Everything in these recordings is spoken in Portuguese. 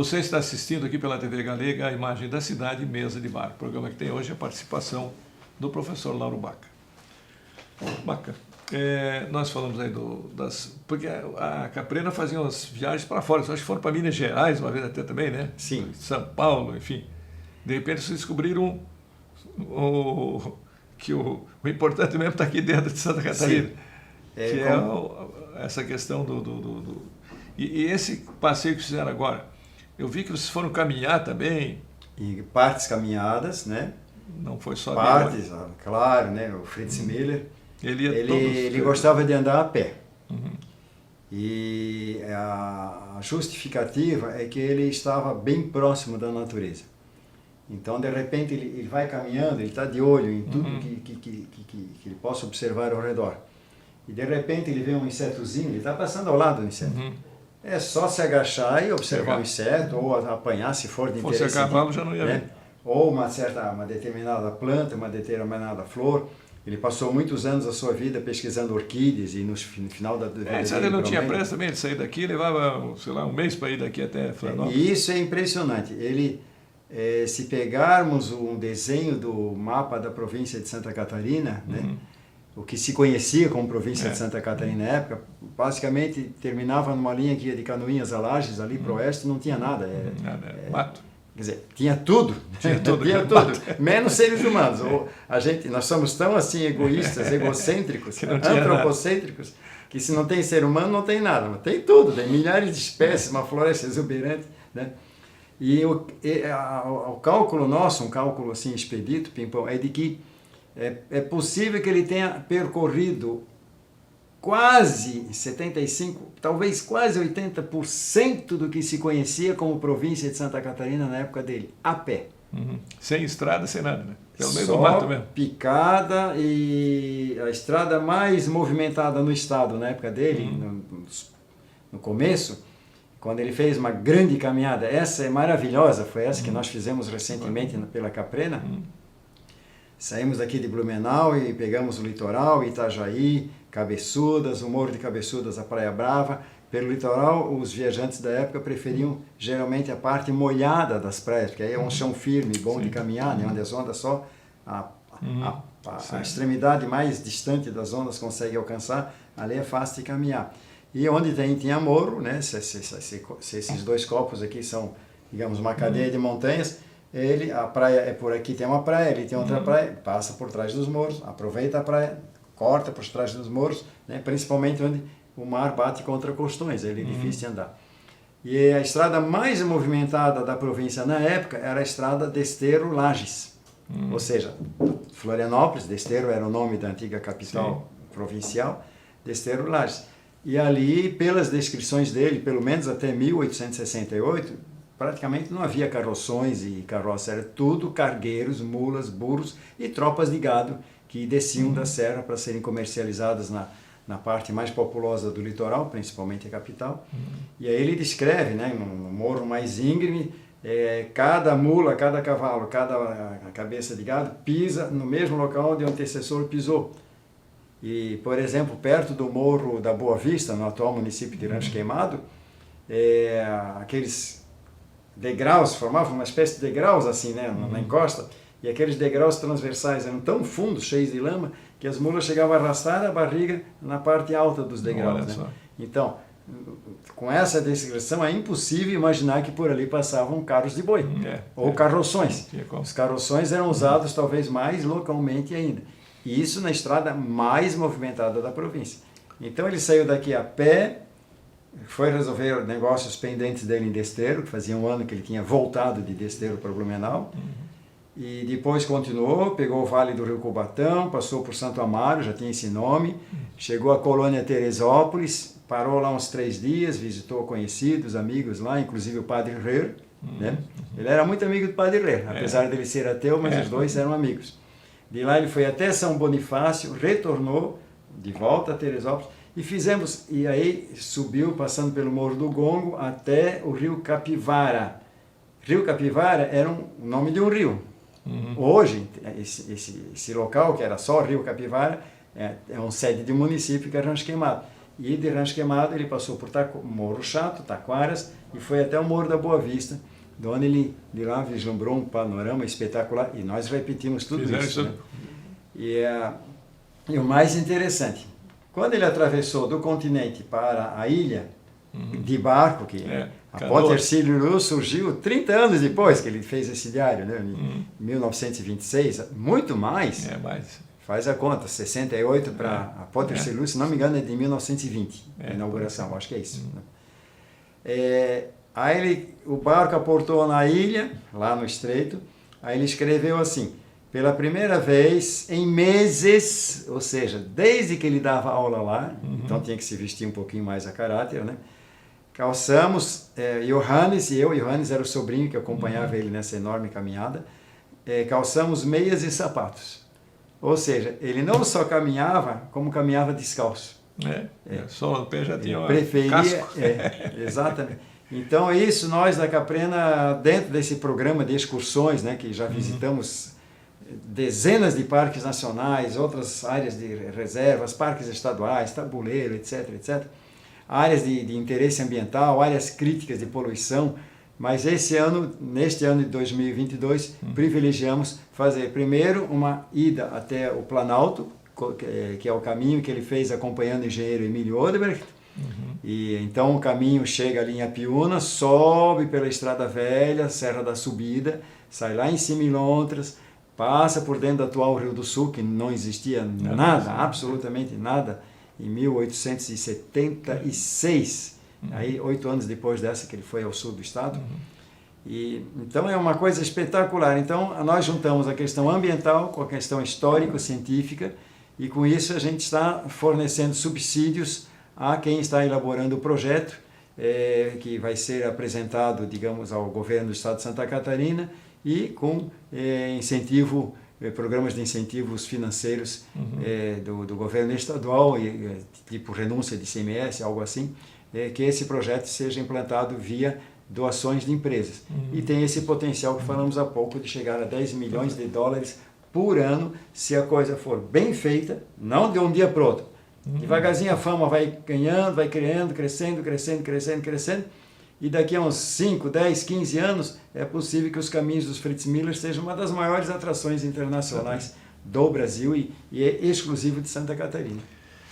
Você está assistindo aqui pela TV Galega a Imagem da Cidade, Mesa de Bar. O programa que tem hoje é a participação do professor Lauro Baca. Baca, nós falamos aí porque a Caprena fazia umas viagens para fora, acho que foram para Minas Gerais uma vez até também, né? Sim. São Paulo, enfim. De repente vocês descobriram que o importante mesmo está aqui dentro de Santa Catarina. Sim. Que é essa questão E esse passeio que fizeram agora, eu vi que vocês foram caminhar também. E partes caminhadas, né? Não foi só partes, claro, né? O Fritz Miller, ele gostava de andar a pé. Uhum. E a justificativa é que ele estava bem próximo da natureza. Então, de repente, ele vai caminhando, ele está de olho em tudo que ele possa observar ao redor. E de repente ele vê um insetozinho, ele está passando ao lado do inseto. Uhum. É só se agachar e observar o inseto, ou apanhar se for de interesse. Se fosse a cavalo já não ia ver. Ou uma determinada planta, uma determinada flor. Ele passou muitos anos da sua vida pesquisando orquídeas e no final da vida ele não tinha pressa também, ele saía daqui, levava, sei lá, um mês para ir daqui até Florianópolis. E isso é impressionante. Se pegarmos um desenho do mapa da província de Santa Catarina, né? O que se conhecia como província de Santa Catarina na época, basicamente terminava numa linha que ia de Canoinhas a Lages, ali para o oeste, não tinha nada. Mato. Quer dizer, tinha tudo. Tinha tudo, menos seres humanos. Nós somos tão assim egoístas, egocêntricos, antropocêntricos, que se não tem ser humano, não tem nada. Mas tem tudo, tem milhares de espécies, uma floresta exuberante, né? E o cálculo nosso, um cálculo assim expedito, Pimpão, é de que é possível que ele tenha percorrido quase 75, talvez quase 80% do que se conhecia como província de Santa Catarina na época dele, a pé. Uhum. Sem estrada, sem nada, né? Pelo meio do mato mesmo. Picada, e a estrada mais movimentada no estado na época dele, no começo, quando ele fez uma grande caminhada. Essa é maravilhosa, foi essa que nós fizemos recentemente pela Caprena. Saímos daqui de Blumenau e pegamos o litoral, Itajaí, Cabeçudas, o Morro de Cabeçudas, a Praia Brava. Pelo litoral, os viajantes da época preferiam geralmente a parte molhada das praias, porque aí é um chão firme, bom de caminhar, né? Onde as ondas só a extremidade mais distante das ondas consegue alcançar, ali é fácil de caminhar. E onde tinha morro, né? Se esses dois copos aqui são, digamos, uma cadeia de montanhas, a praia é por aqui, tem uma praia, ele tem outra praia, passa por trás dos morros, aproveita a praia, corta por trás dos morros, né? Principalmente onde o mar bate contra costões, ele é difícil de andar. E a estrada mais movimentada da província na época era a estrada Desterro-Lages, ou seja, Florianópolis, Desterro era o nome da antiga capital provincial, Desterro-Lages. E ali, pelas descrições dele, pelo menos até 1868, praticamente não havia carroções e carroças, era tudo cargueiros, mulas, burros e tropas de gado que desciam da serra para serem comercializadas na parte mais populosa do litoral, principalmente a capital. E aí ele descreve, né, no morro mais íngreme, cada mula, cada cavalo, cada cabeça de gado pisa no mesmo local onde o antecessor pisou. E, por exemplo, perto do Morro da Boa Vista, no atual município de Rancho Queimado, aqueles degraus, formavam uma espécie de degraus assim, né, na encosta, e aqueles degraus transversais eram tão fundos, cheios de lama, que as mulas chegavam a arrastar a barriga na parte alta dos degraus. Né? Então, com essa descrição, é impossível imaginar que por ali passavam carros de boi, ou carroções. Os carroções eram usados talvez mais localmente ainda. E isso na estrada mais movimentada da província. Então ele saiu daqui a pé, foi resolver negócios pendentes dele em Desterro, que fazia um ano que ele tinha voltado de Desterro para Blumenau. E depois continuou, pegou o Vale do Rio Cubatão, passou por Santo Amaro, já tinha esse nome, chegou à colônia Teresópolis, parou lá uns 3 dias, visitou conhecidos, amigos lá, inclusive o Padre Rer. Né? Ele era muito amigo do Padre Rer, apesar dele ser ateu, mas os dois eram amigos. De lá ele foi até São Bonifácio, retornou de volta a Teresópolis e aí subiu, passando pelo Morro do Gongo, até o Rio Capivara. Rio Capivara era o nome de um rio. Hoje, esse local, que era só Rio Capivara, é uma sede de município que é Rancho Queimado. e de Rancho Queimado ele passou por Morro Chato, Taquaras, e foi até o Morro da Boa Vista, de onde ele de lá vislumbrou um panorama espetacular, e nós repetimos tudo isso. Né? E o mais interessante, quando ele atravessou do continente para a ilha, de barco, que a Ponte Hercílio Luz surgiu 30 anos depois que ele fez esse diário, né? Em 1926, muito mais. Mais. Faz a conta, 68 para a Ponte Hercílio Luz, se não me engano, é de 1920, a inauguração, acho que é isso. Né? Aí o barco aportou na ilha, lá no estreito, aí ele escreveu assim: pela primeira vez em meses, ou seja, desde que ele dava aula lá, então tinha que se vestir um pouquinho mais a caráter, né? Calçamos, Johannes e eu, Johannes era o sobrinho que acompanhava ele nessa enorme caminhada, calçamos meias e sapatos. Ou seja, ele não só caminhava, como caminhava descalço. Só no pé já tinha uma preferia, exatamente. Então isso nós da Caprena, dentro desse programa de excursões, né, que já visitamos dezenas de parques nacionais, outras áreas de reservas, parques estaduais, tabuleiro, etc, etc, áreas de interesse ambiental, áreas críticas de poluição, mas neste ano de 2022, privilegiamos fazer primeiro uma ida até o Planalto, que é o caminho que ele fez acompanhando o engenheiro Emílio Odebrecht, e então o caminho chega ali em Apiúna, sobe pela Estrada Velha, Serra da Subida, sai lá em cima em Lontras, passa por dentro do atual Rio do Sul, que não existia nada, absolutamente nada, em 1876, aí 8 anos depois dessa que ele foi ao sul do estado. E então é uma coisa espetacular. Então nós juntamos a questão ambiental com a questão histórico-científica, e com isso a gente está fornecendo subsídios a quem está elaborando o projeto, que vai ser apresentado, digamos, ao governo do estado de Santa Catarina, e com incentivo, programas de incentivos financeiros do governo estadual, tipo renúncia de ICMS, algo assim, que esse projeto seja implantado via doações de empresas. E tem esse potencial que falamos há pouco de chegar a 10 milhões de dólares por ano, se a coisa for bem feita, não de um dia para o outro. Devagarzinho a fama vai ganhando, vai criando, crescendo, e daqui a uns 5, 10, 15 anos é possível que os caminhos dos Fritz Miller sejam uma das maiores atrações internacionais do Brasil e é exclusivo de Santa Catarina.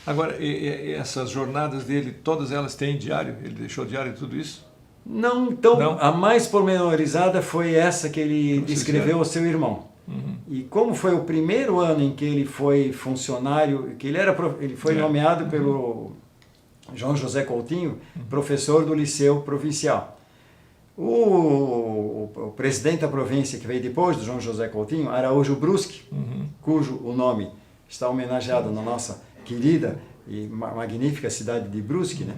Agora, e essas jornadas dele, todas elas têm diário? Ele deixou diário de tudo isso? Não, então a mais pormenorizada foi essa que ele descreveu ao seu irmão. E como foi o primeiro ano em que ele foi funcionário, que ele foi nomeado pelo João José Coutinho, professor do Liceu Provincial. O presidente da província que veio depois do João José Coutinho, Araújo Brusque, cujo o nome está homenageado na nossa querida e magnífica cidade de Brusque, né?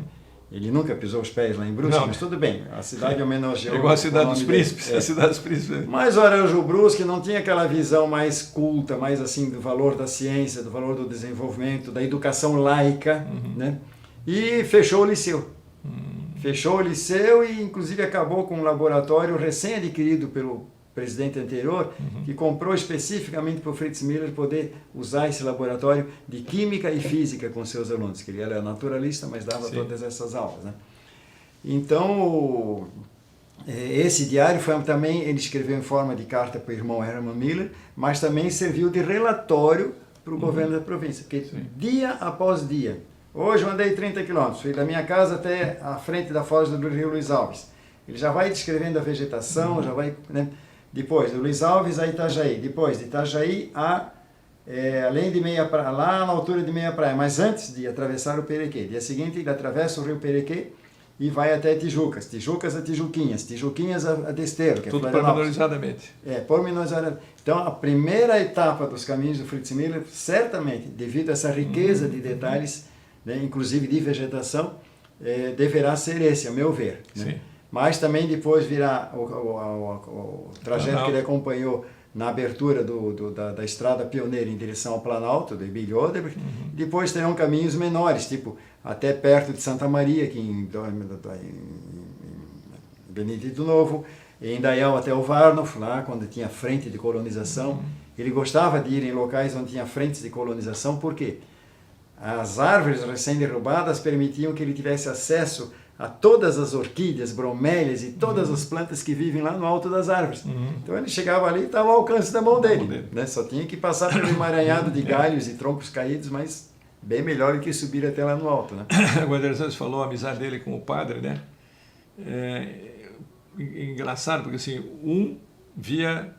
Ele nunca pisou os pés lá em Brusque, mas tudo bem, a cidade homenageou. É igual a cidade dos príncipes, a cidade dos príncipes. Mas o Araújo Brusque não tinha aquela visão mais culta, mais assim, do valor da ciência, do valor do desenvolvimento, da educação laica, né? E fechou o liceu. Fechou o liceu e inclusive acabou com um laboratório recém-adquirido pelo presidente anterior, que comprou especificamente para o Fritz Miller poder usar esse laboratório de química e física com seus alunos, que ele era naturalista, mas dava todas essas aulas, né? Então, esse diário foi também, ele escreveu em forma de carta para o irmão Herman Miller, mas também serviu de relatório para o governo da província, porque dia após dia, hoje eu andei 30 quilômetros, fui da minha casa até a frente da foz do Rio Luiz Alves. Ele já vai descrevendo a vegetação, já vai, né? Depois do Luiz Alves a Itajaí, depois de Itajaí além de Meia Praia, lá na altura de Meia Praia, mas antes de atravessar o Perequê. Dia seguinte ele atravessa o rio Perequê e vai até Tijucas, Tijucas a Tijuquinhas, Tijuquinhas a Desterro, que é tudo pormenorizadamente. Pormenorizadamente. Então a primeira etapa dos caminhos do Fritz Miller, certamente, devido a essa riqueza de detalhes, né, inclusive de vegetação, deverá ser esse, a meu ver. Né? Mas também depois virá o trajeto que ele acompanhou na abertura da estrada pioneira em direção ao Planalto, do Emílio Odebrecht. Depois terão caminhos menores, tipo até perto de Santa Maria, aqui em Benedito Novo, em Indaial até o Varnof, lá quando tinha frente de colonização. Ele gostava de ir em locais onde tinha frentes de colonização, por quê? as árvores recém-derrubadas permitiam que ele tivesse acesso a todas as orquídeas, bromélias e todas as plantas que vivem lá no alto das árvores. Então ele chegava ali e estava ao alcance da mão dele. Né? Só tinha que passar pelo emaranhado de galhos e troncos caídos, mas bem melhor do que subir até lá no alto. Né? Agora, você falou a amizade dele com o padre, né? Engraçado, porque assim, um via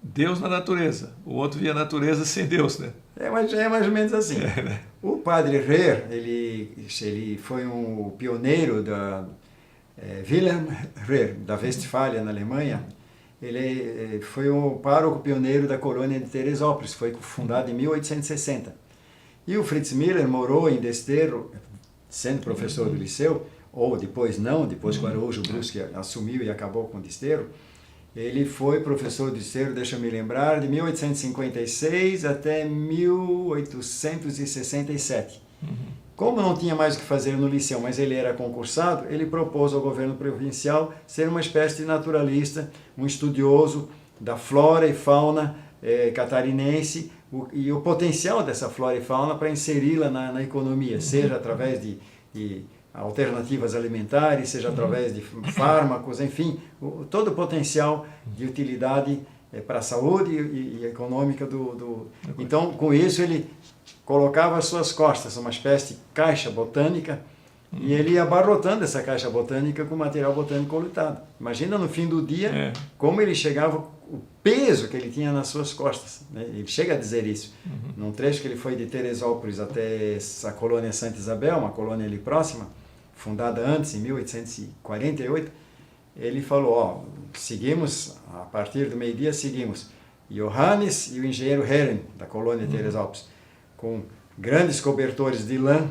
Deus na natureza, o outro via a natureza sem Deus, né? É mais ou menos assim. Né? O padre Rehr, ele foi um pioneiro da Wilhelm Rehr, da Westfália, na Alemanha. Ele foi o pároco pioneiro da colônia de Teresópolis, foi fundado em 1860. E o Fritz Miller morou em Desterro, sendo professor do liceu, ou depois não, depois que o Araújo Brusque assumiu e acabou com o Desterro. Ele foi professor de Desterro, deixa eu me lembrar, de 1856 até 1867. Como não tinha mais o que fazer no liceu, mas ele era concursado, ele propôs ao governo provincial ser uma espécie de naturalista, um estudioso da flora e fauna catarinense, e o potencial dessa flora e fauna para inseri-la na economia, seja através de alternativas alimentares, seja através de fármacos, enfim, todo o potencial de utilidade para a saúde e econômica do... Então, com isso, ele colocava às suas costas uma espécie de caixa botânica e ele ia abarrotando essa caixa botânica com material botânico coletado. Imagina no fim do dia como ele chegava, o peso que ele tinha nas suas costas. Né? Ele chega a dizer isso. Num trecho que ele foi de Teresópolis até a colônia Santa Isabel, uma colônia ali próxima, fundada antes, em 1848, ele falou, seguimos, a partir do meio-dia seguimos Johannes e o engenheiro Herren, da colônia Teresópolis, com grandes cobertores de lã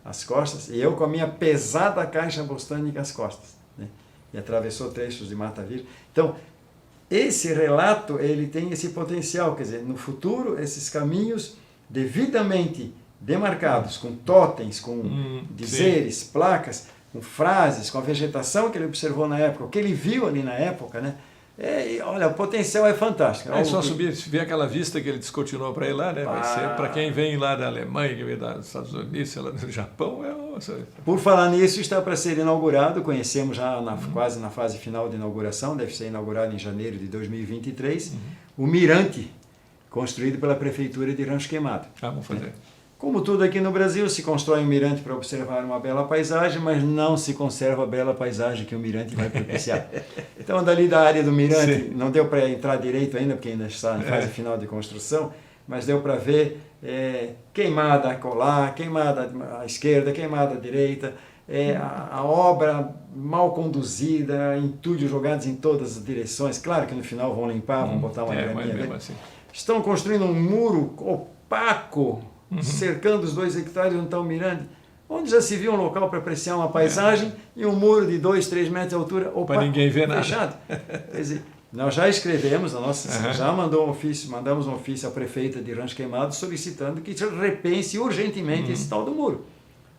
às costas, e eu com a minha pesada caixa botânica às costas. Né? E atravessou trechos de Mata Virgem. Então, esse relato, ele tem esse potencial, quer dizer, no futuro, esses caminhos devidamente demarcados, com totens, com dizeres, placas, com frases, com a vegetação que ele observou na época, o que ele viu ali na época, né? Olha, o potencial é fantástico. É só subir, ver aquela vista que ele descortinou para ir lá, né? Vai ser, para quem vem lá da Alemanha, que vem dos Estados Unidos, lá do Japão, Por falar nisso, está para ser inaugurado, conhecemos já quase na fase final de inauguração, deve ser inaugurado em janeiro de 2023, o Mirante, construído pela Prefeitura de Rancho Queimado. Vamos fazer. Né? Como tudo aqui no Brasil, se constrói um mirante para observar uma bela paisagem, mas não se conserva a bela paisagem que o mirante vai propiciar. Então, dali da área do mirante, não deu para entrar direito ainda, porque ainda está em fase final de construção, mas deu para ver queimada acolá, queimada à esquerda, queimada à direita, a obra mal conduzida, entulhos jogados em todas as direções. Claro que no final vão limpar, vão botar uma graminha. Assim. Estão construindo um muro opaco, cercando os 2 hectares onde está o mirante, onde já se viu um local para apreciar uma paisagem e um muro de 2, 3 metros de altura opaco, para ninguém ver fechado. Quer dizer, nós já escrevemos, já mandamos um ofício à prefeita de Rancho Queimado solicitando que se repense urgentemente esse tal do muro.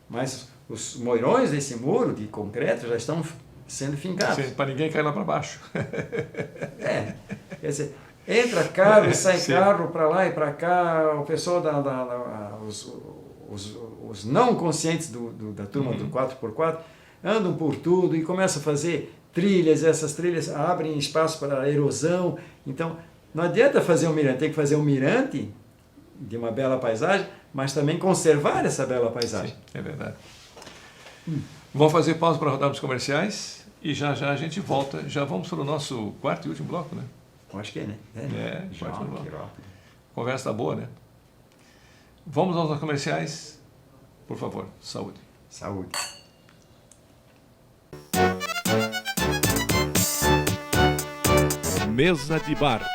Mas os moirões desse muro de concreto já estão sendo fincados. Para ninguém cair lá para baixo. Quer dizer, entra carro, sai carro para lá e para cá, o pessoal os não conscientes da turma do 4x4 andam por tudo e começam a fazer trilhas, essas trilhas abrem espaço para erosão. Então, não adianta fazer um mirante, tem que fazer um mirante de uma bela paisagem, mas também conservar essa bela paisagem. Sim, é verdade. Vamos fazer pausa para rodar os comerciais e já a gente volta. Já vamos para o nosso quarto e último bloco, né? Acho que é, né? Quarto bloco. Conversa tá boa, né? Vamos aos comerciais. Por favor, saúde. Saúde. Mesa de bar.